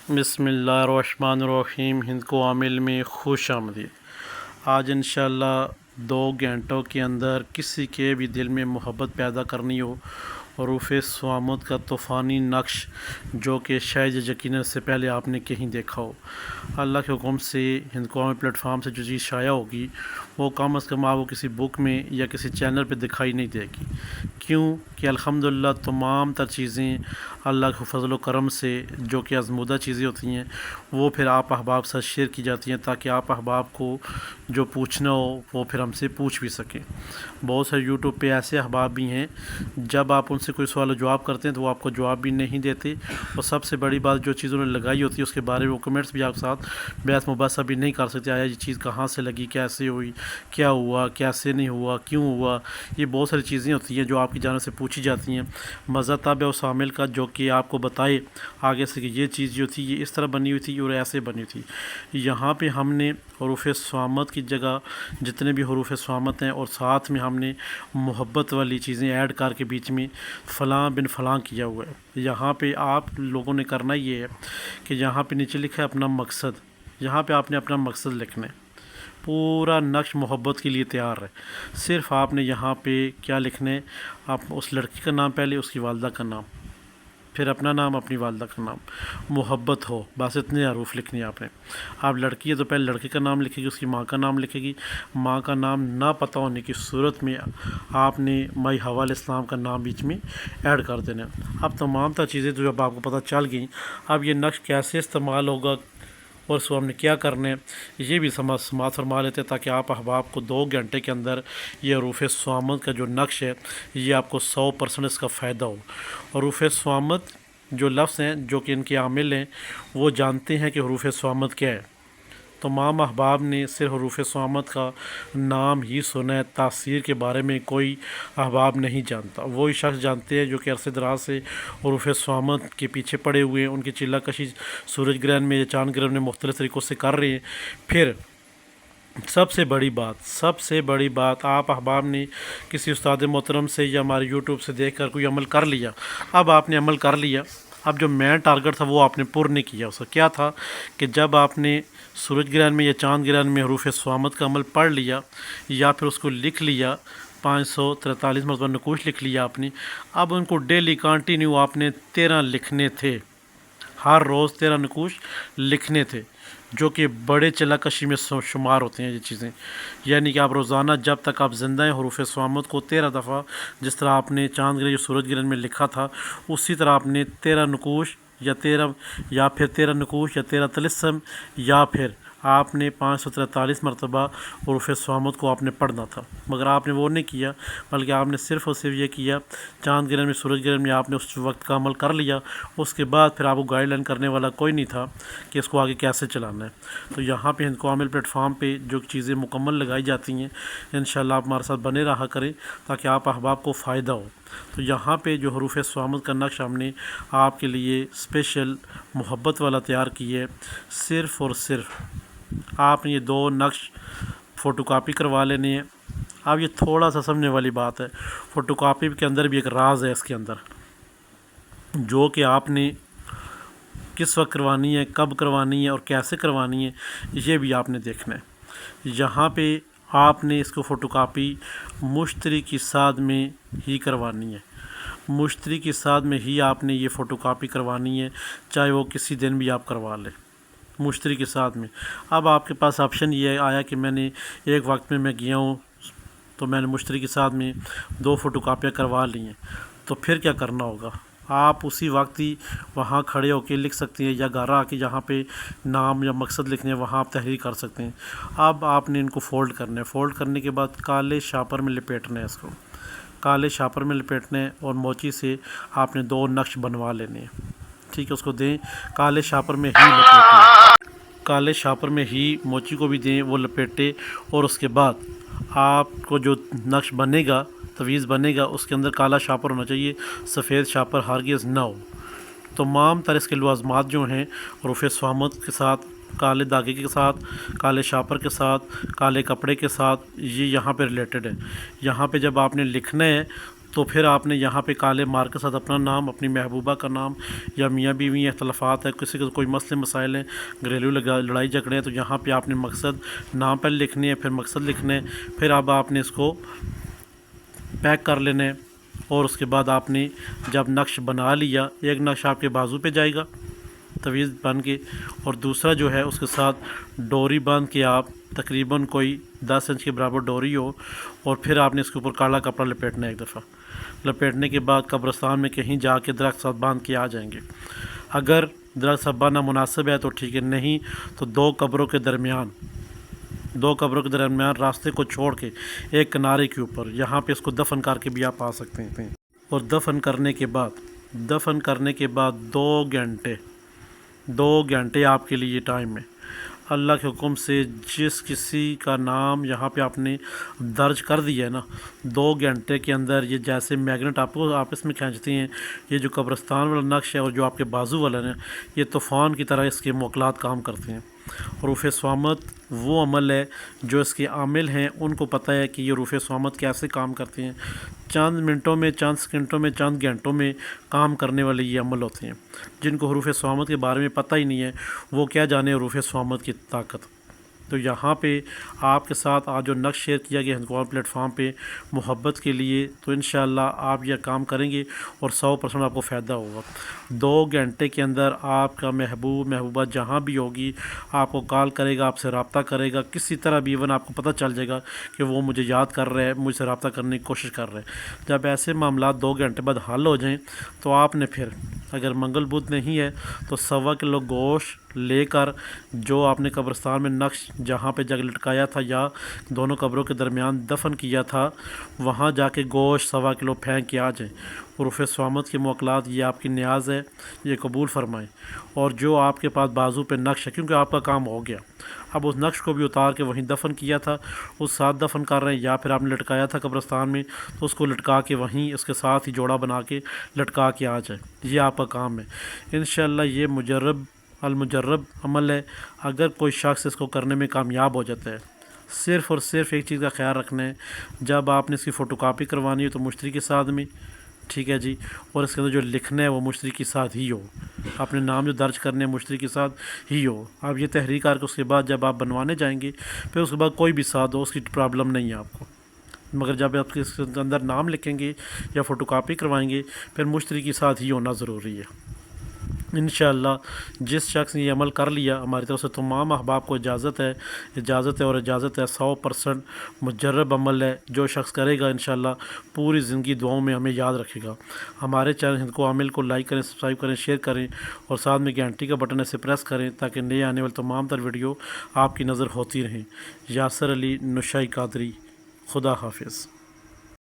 بسم اللہ الرحمن الرحیم. ہند کو عامل میں خوش آمدید. آج انشاءاللہ 2 گھنٹوں کے اندر کسی کے بھی دل میں محبت پیدا کرنی ہو، حروف صامت کا طوفانی نقش جو کہ شاید یقیناً سے پہلے آپ نے کہیں دیکھا ہو، اللہ کے حکم سے ہند کو عوامی پلیٹ فارم سے جو چیز شائع ہوگی وہ کم از کم آپ کو کسی بک میں یا کسی چینل پہ دکھائی نہیں دے گی. کیوں کہ الحمدللہ تمام تر چیزیں اللہ کے فضل و کرم سے جو کہ آزمودہ چیزیں ہوتی ہیں وہ پھر آپ احباب سے شیئر کی جاتی ہیں تاکہ آپ احباب کو جو پوچھنا ہو وہ پھر ہم سے پوچھ بھی سکیں. بہت سارے یوٹیوب پہ ایسے احباب بھی ہیں جب آپ ان سے کوئی سوال و جواب کرتے ہیں تو وہ آپ کو جواب بھی نہیں دیتے، اور سب سے بڑی بات جو چیز انہوں نے لگائی ہوتی ہے اس کے بارے میں وہ کمنٹس بھی آپ کے ساتھ بحث مباحثہ بھی نہیں کر سکتے. آیا یہ چیز کہاں سے لگی، کیسے ہوئی، کیا ہوا، کیسے نہیں ہوا، کیوں ہوا. یہ بہت ساری چیزیں ہوتی ہیں جو آپ کی جانب سے پوچھی جاتی ہیں. مزہ تب ہے اس عامل کا جو کہ آپ کو بتائے آگے سے کہ یہ چیز جو تھی یہ اس طرح بنی ہوئی تھی اور ایسے بنی تھی. یہاں پہ ہم نے حروف صامت کی جگہ جتنے بھی حروف صامت ہیں اور ساتھ میں ہم نے محبت والی چیزیں ایڈ کر کے بیچ میں فلاں بن فلاں کیا ہوا ہے. یہاں پہ آپ لوگوں نے کرنا یہ ہے کہ یہاں پہ نیچے لکھا ہے اپنا مقصد، یہاں پہ آپ نے اپنا مقصد لکھنا ہے. پورا نقش محبت کے لیے تیار ہے. صرف آپ نے یہاں پہ کیا لکھنا ہے، آپ اس لڑکی کا نام پہلے، اس کی والدہ کا نام، پھر اپنا نام، اپنی والدہ کا نام، محبت ہو، بس اتنے حروف لکھنے آپ نے. آپ لڑکی ہے تو پہلے لڑکے کا نام لکھے گی، اس کی ماں کا نام لکھے گی. ماں کا نام نہ پتہ ہونے کی صورت میں آپ نے مائی حوا علیہ السلام کا نام بیچ میں ایڈ کر دینا. اب تمام تر چیزیں تو جب آپ کو پتہ چل گئیں، اب یہ نقش کیسے استعمال ہوگا اور اس کو ہم نے کیا کرنا ہے یہ بھی سماعت فرما لیتے ہیں تاکہ آپ احباب کو 2 گھنٹے کے اندر یہ حروف صامت کا جو نقش ہے یہ آپ کو 100% اس کا فائدہ ہو. حروف صامت جو لفظ ہیں جو کہ ان کے عامل ہیں وہ جانتے ہیں کہ حروف صامت کیا ہے. تمام احباب نے صرف حروف صامت کا نام ہی سنا ہے، تاثیر کے بارے میں کوئی احباب نہیں جانتا. وہی شخص جانتے ہیں جو کہ عرصے دراز سے حروف صامت کے پیچھے پڑے ہوئے ہیں، ان کی چلہ کشی سورج گرہن میں یا چاند گرہن میں مختلف طریقوں سے کر رہے ہیں. پھر سب سے بڑی بات آپ احباب نے کسی استاد محترم سے یا ہمارے یوٹیوب سے دیکھ کر کوئی عمل کر لیا. اب آپ نے عمل کر لیا، اب جو مین ٹارگٹ تھا وہ آپ نے پر نہیں کیا. اس کا کیا تھا کہ جب آپ نے سورج گرہن میں یا چاند گرہن میں حروف صامت کا عمل پڑھ لیا یا پھر اس کو لکھ لیا، 543 مرتبہ نقوش لکھ لیا آپ نے، اب ان کو ڈیلی کنٹینیو آپ نے 13 لکھنے تھے. ہر روز 13 نقوش لکھنے تھے جو کہ بڑے چلہ کشی میں شمار ہوتے ہیں یہ چیزیں. یعنی کہ آپ روزانہ جب تک آپ زندہ ہیں حروف صامت کو 13 دفعہ، جس طرح آپ نے چاند گرہن یا سورج گرہن میں لکھا تھا اسی طرح آپ نے 13 نقوش یا 13 نقوش یا 13 طلسم یا پھر آپ نے 543 مرتبہ حروف صامت کو آپ نے پڑھنا تھا. مگر آپ نے وہ نہیں کیا، بلکہ آپ نے صرف اور صرف یہ کیا چاند گرہن میں سورج گرہن میں آپ نے اس وقت کا عمل کر لیا. اس کے بعد پھر آپ کو گائیڈ لائن کرنے والا کوئی نہیں تھا کہ اس کو آگے کیسے چلانا ہے. تو یہاں پہ ہند کو عامل پلیٹ فارم پہ جو چیزیں مکمل لگائی جاتی ہیں انشاءاللہ آپ ہمارے ساتھ بنے رہا کریں تاکہ آپ احباب کو فائدہ ہو. تو یہاں پہ جو حروف صامت کا نقش ہم نے آپ کے لیے اسپیشل محبت والا تیار کی ہے. صرف اور صرف آپ نے یہ 2 نقش فوٹو کاپی کروا لینے ہیں. اب یہ تھوڑا سا سمجھنے والی بات ہے، فوٹو کاپی کے اندر بھی ایک راز ہے اس کے اندر جو کہ آپ نے کس وقت کروانی ہے، کب کروانی ہے اور کیسے کروانی ہے یہ بھی آپ نے دیکھنا ہے. یہاں پہ آپ نے اس کو فوٹو کاپی مشتری کی ساتھ میں ہی کروانی ہے. مشتری کی ساتھ میں ہی آپ نے یہ فوٹو کاپی کروانی ہے، چاہے وہ کسی دن بھی آپ کروا لیں مشتری کے ساتھ میں. اب آپ کے پاس آپشن یہ آیا کہ میں نے ایک وقت میں گیا ہوں تو میں نے مشتری کے ساتھ میں 2 فوٹو کاپیاں کروا لی ہیں. تو پھر کیا کرنا ہوگا، آپ اسی وقت ہی وہاں کھڑے ہو کے لکھ سکتے ہیں یا گھر آ کے جہاں پہ نام یا مقصد لکھنے ہیں وہاں آپ تحریر کر سکتے ہیں. اب آپ نے ان کو فولڈ کرنا ہے، فولڈ کرنے کے بعد کالے شاپر میں لپیٹنا ہے، اس کو کالے شاپر میں لپیٹنا ہے اور موچی سے آپ نے 2 نقش بنوا لینے ہیں. ٹھیک ہے، اس کو دیں کالے شاپر میں ہی لپیٹیں، کالے شاپر میں ہی موچی کو بھی دیں وہ لپیٹے. اور اس کے بعد آپ کو جو نقش بنے گا، تویز بنے گا، اس کے اندر کالا شاپر ہونا چاہیے، سفید شاپر ہرگز نہ ہو. تمام طرح اس کے لوازمات جو ہیں حروف صامت کے ساتھ، کالے دھاگے کے ساتھ، کالے شاپر کے ساتھ، کالے کپڑے کے ساتھ، یہ یہاں پہ ریلیٹڈ ہے. یہاں پہ جب آپ نے لکھنا ہے تو پھر آپ نے یہاں پہ کالے مار کے ساتھ اپنا نام، اپنی محبوبہ کا نام، یا میاں بیوی اختلافات ہے، کسی کا کوئی مسئلے مسائل ہیں، گھریلو لڑائی جھگڑے ہیں، تو یہاں پہ آپ نے مقصد نام پہلے لکھنے ہیں، پھر مقصد لکھنے، پھر اب آپ نے اس کو پیک کر لینے، اور اس کے بعد آپ نے جب نقش بنا لیا، ایک نقش آپ کے بازو پہ جائے گا تویز بن کے، اور دوسرا جو ہے اس کے ساتھ ڈوری باندھ کے آپ تقریباً کوئی 10 انچ کے برابر ڈوری ہو، اور پھر آپ نے اس کے اوپر کالا کپڑا لپیٹنا ہے ایک دفعہ۔ لپیٹنے کے بعد قبرستان میں کہیں جا کے درخت ساتھ باندھ کے آ جائیں گے۔ اگر درخت ساتھ باندھنا مناسب ہے تو ٹھیک ہے، نہیں تو دو قبروں کے درمیان راستے کو چھوڑ کے ایک کنارے کے اوپر یہاں پہ اس کو دفن کر کے بھی آپ آ سکتے ہیں۔ اور دفن کرنے کے بعد 2 گھنٹے آپ کے لیے ٹائم ہے۔ اللہ کے حکم سے جس کسی کا نام یہاں پہ آپ نے درج کر دیا ہے نا، 2 گھنٹے کے اندر یہ جیسے میگنیٹ آپ کو آپس میں کھینچتے ہیں، یہ جو قبرستان والا نقش ہے اور جو آپ کے بازو والا ہے، یہ طوفان کی طرح اس کے موکلات کام کرتے ہیں۔ روف سوامت وہ عمل ہے جو اس کے عامل ہیں ان کو پتہ ہے کہ یہ روف سوامت کیسے کام کرتے ہیں۔ چند منٹوں میں، چند سیکنڈوں میں، چند گھنٹوں میں کام کرنے والے یہ عمل ہوتے ہیں۔ جن کو حروف سوامت کے بارے میں پتہ ہی نہیں ہے وہ کیا جانے حروف سوامت کی طاقت۔ تو یہاں پہ آپ کے ساتھ آج جو نقش شیئر کیا گیا ہندکوان پلیٹ فارم پہ محبت کے لیے، تو انشاءاللہ آپ یہ کام کریں گے اور 100% آپ کو فائدہ ہوگا۔ 2 گھنٹے کے اندر آپ کا محبوبہ جہاں بھی ہوگی آپ کو کال کرے گا، آپ سے رابطہ کرے گا، کسی طرح بھی ایون آپ کو پتہ چل جائے گا کہ وہ مجھے یاد کر رہے ہیں، مجھ سے رابطہ کرنے کی کوشش کر رہے ہیں۔ جب ایسے معاملات 2 گھنٹے بعد حل ہو جائیں تو آپ نے پھر اگر منگل بدھ نہیں ہے تو 1.25 کلو گوشت لے کر جو آپ نے قبرستان میں نقش جہاں پہ جگ لٹکایا تھا یا دونوں قبروں کے درمیان دفن کیا تھا، وہاں جا کے گوشت 1.25 کلو پھینک کے آ جائیں۔ حروف سوامت کے موکلات یہ آپ کی نیاز ہے، یہ قبول فرمائیں۔ اور جو آپ کے پاس بازو پہ نقش ہے، کیونکہ آپ کا کام ہو گیا، اب اس نقش کو بھی اتار کے وہیں دفن کیا تھا اس ساتھ دفن کر رہے ہیں، یا پھر آپ نے لٹکایا تھا قبرستان میں تو اس کو لٹکا کے وہیں اس کے ساتھ ہی جوڑا بنا کے لٹکا کے آ جائیں۔ یہ آپ کا کام ہے انشاءاللہ۔ یہ المجرب عمل ہے۔ اگر کوئی شخص اس کو کرنے میں کامیاب ہو جاتا ہے، صرف اور صرف ایک چیز کا خیال رکھنا ہے، جب آپ نے اس کی فوٹو کاپی کروانی ہے تو مشتری کے ساتھ میں، ٹھیک ہے جی، اور اس کے اندر جو لکھنا ہے وہ مشتری کے ساتھ ہی ہو، اپنے نام جو درج کرنے ہیں مشتری کے ساتھ ہی ہو۔ اب یہ تحریک کر کے اس کے بعد جب آپ بنوانے جائیں گے پھر اس کے بعد کوئی بھی ساتھ ہو، اس کی پرابلم نہیں ہے آپ کو، مگر جب آپ اس کے اندر نام لکھیں گے یا فوٹو کاپی کروائیں گے پھر مشتری کے ساتھ ہی ہونا ضروری ہے۔ انشاءاللہ جس شخص نے یہ عمل کر لیا، ہماری طرف سے تمام احباب کو اجازت ہے 100% مجرب عمل ہے۔ جو شخص کرے گا انشاءاللہ پوری زندگی دعاؤں میں ہمیں یاد رکھے گا۔ ہمارے چینل ہند کو عامل کو لائک کریں، سبسکرائب کریں، شیئر کریں، اور ساتھ میں گھنٹی کا بٹن ایسے پریس کریں تاکہ نئے آنے والے تمام تر ویڈیو آپ کی نظر ہوتی رہیں۔ یاسر علی نشائی قادری، خدا حافظ۔